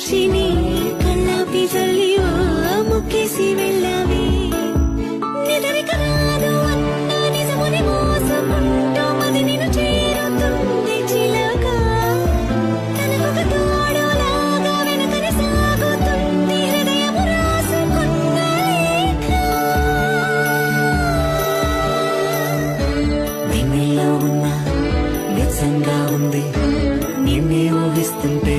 సాక్షిని కళ్ళాపి చల్లి ముక్కేసి వెళ్ళావి నిదరిక రాదు అన్న నిజముని మోసముంటూ మది నిన్ను చేరుతుంది చిలక తనకొక తోడులాగా వెనుకని సాగుతుంది హృదయము రాసుకున్న లేఖ వెన్నెల్లో ఉన్న నిజంగా ఉంది నిన్నే ఊహిస్తుంటే